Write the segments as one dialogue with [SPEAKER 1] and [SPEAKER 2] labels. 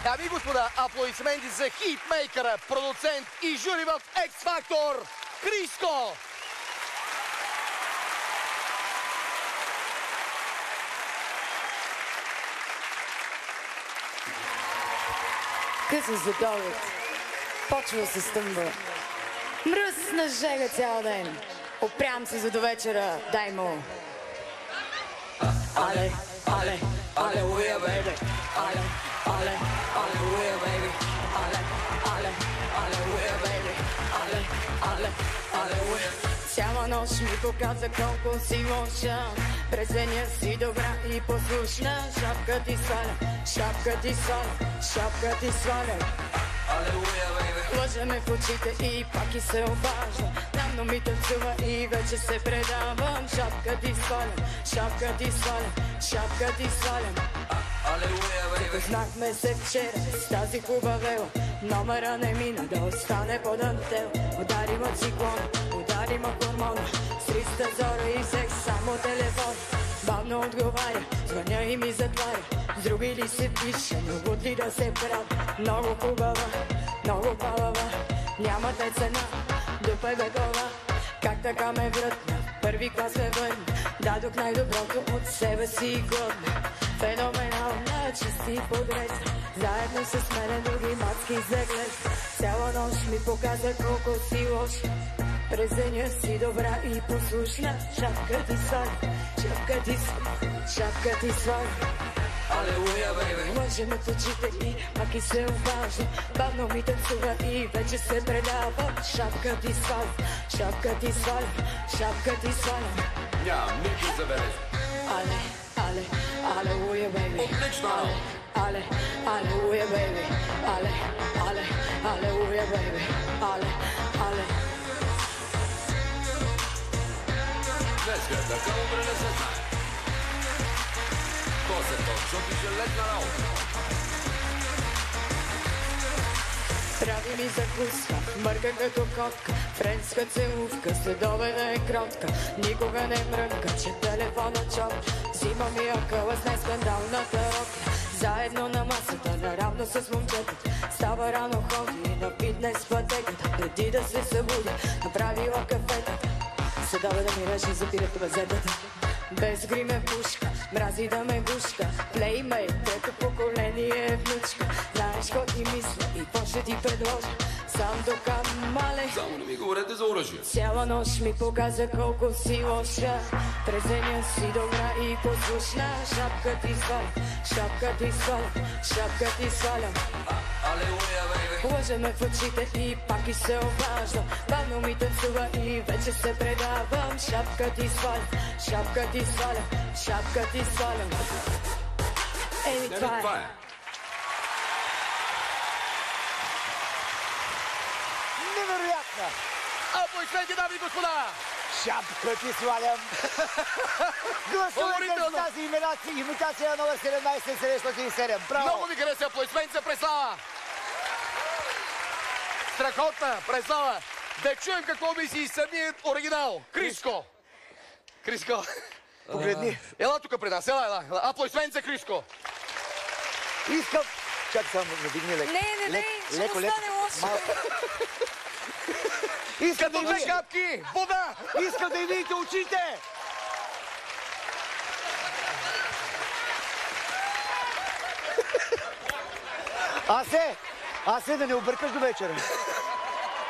[SPEAKER 1] Дами и господа, аплодисменти за хитмейкъра, продуцент и жури в X-Factor Криско!
[SPEAKER 2] Късно след обед, почва се стъмва. Мръсна жега цял ден. Опрям се за до вечера, дай му. Але, але, алелуя, бейби. Але, але, алелуя, бейби. Але, але, алелуя, бейби. Але, але, алелуя. Цяла нощ ми показа колко си лоша. През деня си добра и послушна. Шапка ти сваля, шапка ти сваля, шапка ти сваля.
[SPEAKER 1] Алелуя, бейби.
[SPEAKER 2] Лъжа ме в очите и пак и се обажда. Давно ми танцува и вече се предавам. Шапка ти свалям, шапка ти свалям, шапка ти свалям.
[SPEAKER 1] Алелуя, бейби.
[SPEAKER 2] Познахме се вчера с тази хубавела. Номера не мина да остане под антел. Удари ма циклон, удари ма хормона. С 300 зора и взех само телефон. Бавно отговаря, звъня и ми затваря. С други ли се пише, много ли да се правя. Много хубава, много палава. Нямате цена, дупай бе глава. Как така ме врътна, първи клас ме върна. Дадох най-доброто от себе си и годна. Феноменална, чисти подрезна. Заедно с мене други мацки заглед. Цяла нощ ми показа колко си лоша. През деня си добра и послушна. Шапка ти сваля, шапка ти сваля, шапка ти сваля.
[SPEAKER 1] Алелуя, бейби.
[SPEAKER 2] Лъжа ме в очите и пак и се обажда. Бавно ми танцува и вече се предава. Шапка ти сваля, шапка ти сваля, шапка ти сваля.
[SPEAKER 1] Нямам никой забележка.
[SPEAKER 2] Але, але, алелуя, бейби.
[SPEAKER 1] Отлично!
[SPEAKER 2] Але, алелуя, бейби. Але, але, алелуя, бейби. Але, але.
[SPEAKER 1] Днеска така добре не се знае. То се точно пише летна работа.
[SPEAKER 2] Прави ми закуска, мърка като котка. Френска целувка, следобеда е кротка. Никога не мрънка, че телефона чоп. Взима ми акъла с най-скандалната рокля. Заедно на масата, наравно с момчетата. Става рано, ходи на фитнес пътеката. Преди да се събудя, направила кафетата. Следобеда ми режи, запират газетата. Без гриме пушка, мрази да ме гушка. Плеймейт, трето поколение внучка. Знаеш какво ти мисля и какво ще ти предложа. Сам до камале.
[SPEAKER 1] Само не ми говорете за оръжие.
[SPEAKER 2] Цяла нощ ми показа колко си лоша. През деня си добра и послушна. Шапка ти сваля, шапка ти сваля, шапка ти сваля.
[SPEAKER 1] Алелуя, бейби.
[SPEAKER 2] Лъжа ме в очите и пак и се обажда. Бавно ми танцува и вече се предавам. Шапка ти сваля, шапка ти сваля, шапка ти сваля. Ей, това е.
[SPEAKER 3] Невероятно!
[SPEAKER 1] Аплодисменти, дами и господа!
[SPEAKER 3] Шапка ти свалям! Гласувайте за тази имитация номер 17707. Браво!
[SPEAKER 1] Много ми хареса, аплодисменти за Преслава! Страхотна Преслава! Да чуем какво мисли самият оригинал. Криско! Криско!
[SPEAKER 3] Погледни.
[SPEAKER 1] Ела тук при нас, ела. Аплодисменти за Криско!
[SPEAKER 3] Искам... Чакай само, надигни леко.
[SPEAKER 2] Не, ще
[SPEAKER 3] леко, леко.
[SPEAKER 2] остане лошо.
[SPEAKER 3] Искам да
[SPEAKER 1] Като две
[SPEAKER 3] видите...
[SPEAKER 1] капки! Вода!
[SPEAKER 3] Искам да видите очите! Асе, да не объркаш до вечера.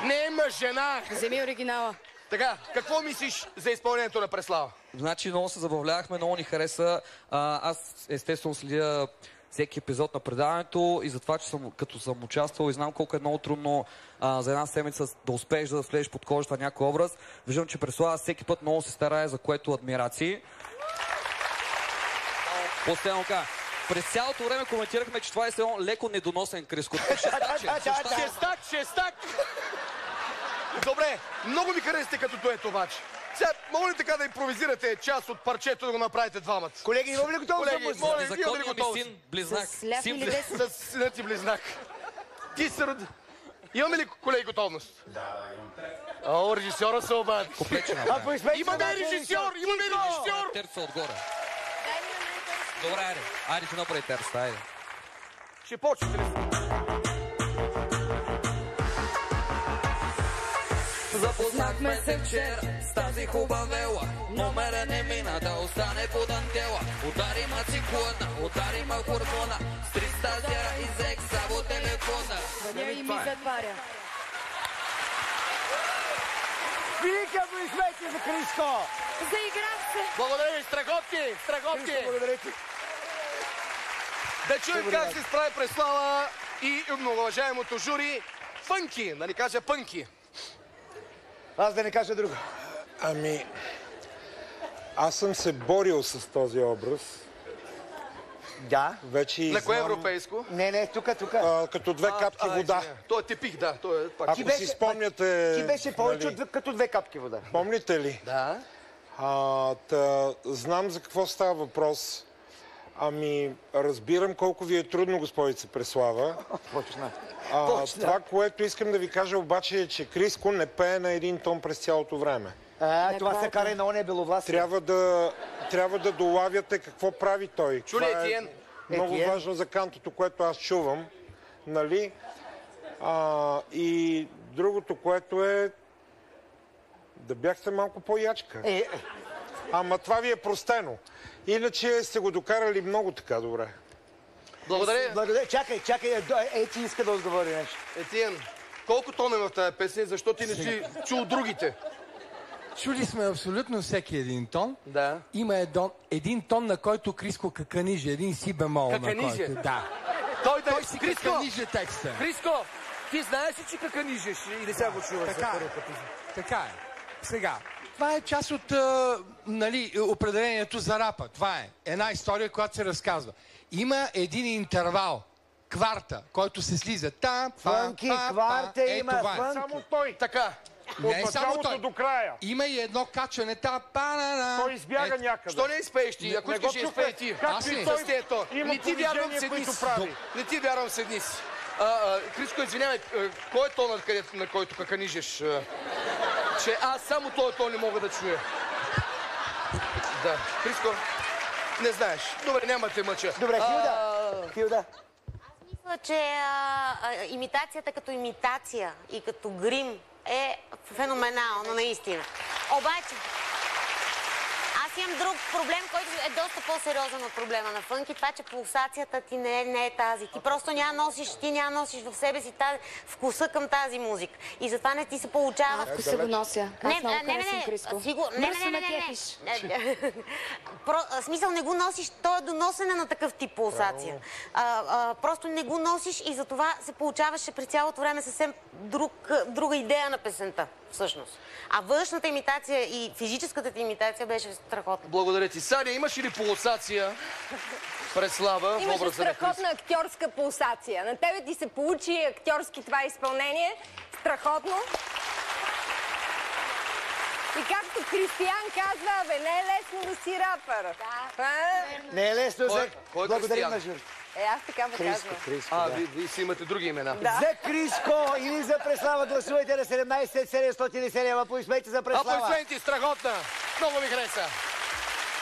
[SPEAKER 1] Не има жена!
[SPEAKER 2] Вземи оригинала.
[SPEAKER 1] Така, какво мислиш за изпълнението на Преслава?
[SPEAKER 4] Значи много се забавлявахме, много ни хареса. Аз естествено следя всеки епизод на предаването и за това, че като съм участвал и знам колко е много трудно за една седмица да успееш да влезеш под кожата на някой образ. Виждам, че Преслава всеки път много се старае, за което адмирации. Последно така. През цялото време коментирахме, че това е едно леко недоносен Криско.
[SPEAKER 1] Шестак! Добре, много ми харесате като дует обаче. Сега, моля ли така да импровизирате част от парчето да го направите двамата?
[SPEAKER 3] Колеги, имам ли готово за музика?
[SPEAKER 1] моля,
[SPEAKER 4] Законният ми син, близнак.
[SPEAKER 2] С ляв или десен?
[SPEAKER 1] С сина ти близнак. Ти се роди. Имаме ли, колеги, готовност? Да, имам. О, режисьора се обади. Имаме режисьор!
[SPEAKER 4] Терца отгоре. Добре, айде. Айде, ще направи терца, айде.
[SPEAKER 1] Ще почнете ли?
[SPEAKER 4] Запознахме се вчера с тази хубавела. Номера не мина да остане под антела. Удари ма циклона, удари ма хормона. С 300 зяра и зек само телефона.
[SPEAKER 2] Въня и ми затваря.
[SPEAKER 3] Велики аплодисменти за Криско!
[SPEAKER 2] Заиграх се.
[SPEAKER 1] Благодаря ви, страхотки! Страхотки!
[SPEAKER 3] Благодаря ти.
[SPEAKER 1] Да чуем как се справи Преслава и многоуважаемото жури. Фънки, да ни кажа пънки.
[SPEAKER 3] Аз да не кажа друго.
[SPEAKER 5] Ами, аз съм се борил с този образ.
[SPEAKER 3] Да.
[SPEAKER 5] Вече и
[SPEAKER 1] На кое
[SPEAKER 5] знам,
[SPEAKER 1] европейско?
[SPEAKER 3] Не, тук.
[SPEAKER 5] като две капки вода.
[SPEAKER 1] Той е типик, да. Той е пак.
[SPEAKER 5] Ако си спомняте...
[SPEAKER 3] Ти беше повече
[SPEAKER 5] нали,
[SPEAKER 3] от като 2 капки вода.
[SPEAKER 5] помните ли?
[SPEAKER 1] Да.
[SPEAKER 5] Знам за какво става въпрос. Ами, разбирам колко ви е трудно, госпожица Преслава.
[SPEAKER 3] Почна.
[SPEAKER 5] Това, което искам да ви кажа обаче е, че Криско не пее на един тон през цялото време.
[SPEAKER 3] Това се кара и на ония беловласие.
[SPEAKER 5] Трябва да долавяте какво прави той.
[SPEAKER 1] Чули,
[SPEAKER 5] Това
[SPEAKER 1] Етиен?
[SPEAKER 5] много
[SPEAKER 3] Етиен?
[SPEAKER 5] важно за кантото, което аз чувам. Нали? И другото, което е да бяхте малко по-ячка. Ама това ви е простено. Иначе сте го докарали много така добре.
[SPEAKER 1] Благодаря.
[SPEAKER 3] Чакай, Ети иска да отговори нещо.
[SPEAKER 1] Етиен, колко тон е в тази песен, защо ти не си чул другите?
[SPEAKER 6] Чули сме абсолютно всеки един тон.
[SPEAKER 1] Да.
[SPEAKER 6] Има един тон, на който Криско каканиже, един си бемол.
[SPEAKER 1] Каканиже?
[SPEAKER 6] На който, да.
[SPEAKER 1] Той
[SPEAKER 6] си
[SPEAKER 1] Криско!
[SPEAKER 6] каканиже текста.
[SPEAKER 1] Криско, ти знаеш ли, че каканижеш? Или сега го чуваш?
[SPEAKER 6] Така е. Сега, това е част от определението за рапа. Това е една история, която се разказва. Има един интервал, кварта, който се слиза.
[SPEAKER 3] Фънки, кварта има, фънки.
[SPEAKER 5] Само той.
[SPEAKER 1] Така.
[SPEAKER 6] Не
[SPEAKER 5] От
[SPEAKER 6] само
[SPEAKER 5] началото
[SPEAKER 6] той.
[SPEAKER 5] до края.
[SPEAKER 6] Има и едно качване.
[SPEAKER 5] Той избяга някъде.
[SPEAKER 1] Що не изпееш ти? Ако искаш да изпее ти.
[SPEAKER 6] Аз ли?
[SPEAKER 5] Има
[SPEAKER 1] Не ти вярвам
[SPEAKER 5] движения,
[SPEAKER 1] седни
[SPEAKER 5] които
[SPEAKER 1] си.
[SPEAKER 5] прави.
[SPEAKER 1] Не ти вярвам седни си. Криско, извинявай, кой е тонът, на който каканижеш? Че аз само този тон не мога да чуя. Да. Криско, не знаеш. Добре, няма те мъча.
[SPEAKER 3] Добре, Хилда.
[SPEAKER 7] Мисля, че имитацията като имитация и като грим е феноменално, наистина. Обаче, аз имам друг проблем, който е доста по-сериозен от проблема на фънки. Това, че пулсацията ти не е тази. Ти просто няма носиш в себе си вкуса към тази музика. И затова не ти се получава.
[SPEAKER 2] Вкуса го нося. Аз много харесвам Криско.
[SPEAKER 7] Смисъл, не го носиш, то е доносене на такъв тип пулсация. Просто не го носиш и затова се получаваше през цялото време съвсем друга идея на песента, всъщност. А външната имитация и физическата ти имитация беше страхотна.
[SPEAKER 1] Благодаря ти. Саня, имаш ли пулсация? Преслава в
[SPEAKER 8] Имаше
[SPEAKER 1] образа на Криско.
[SPEAKER 8] страхотна актьорска пулсация. На тебе ти се получи актьорски това изпълнение. Страхотно. И както Кристиян казва, бе, не е лесно да си рапър.
[SPEAKER 3] Не е лесно за...
[SPEAKER 1] Кой
[SPEAKER 3] Благодарим
[SPEAKER 1] Кристиян?
[SPEAKER 3] на жури.
[SPEAKER 8] Аз така ме казвам.
[SPEAKER 3] Криско,
[SPEAKER 1] Вие си имате други имена.
[SPEAKER 3] За Криско или за Преслава гласувайте на 17 707. Аплодисменти за Преслава.
[SPEAKER 1] Аплодисменти, страхотна! Много ми хареса.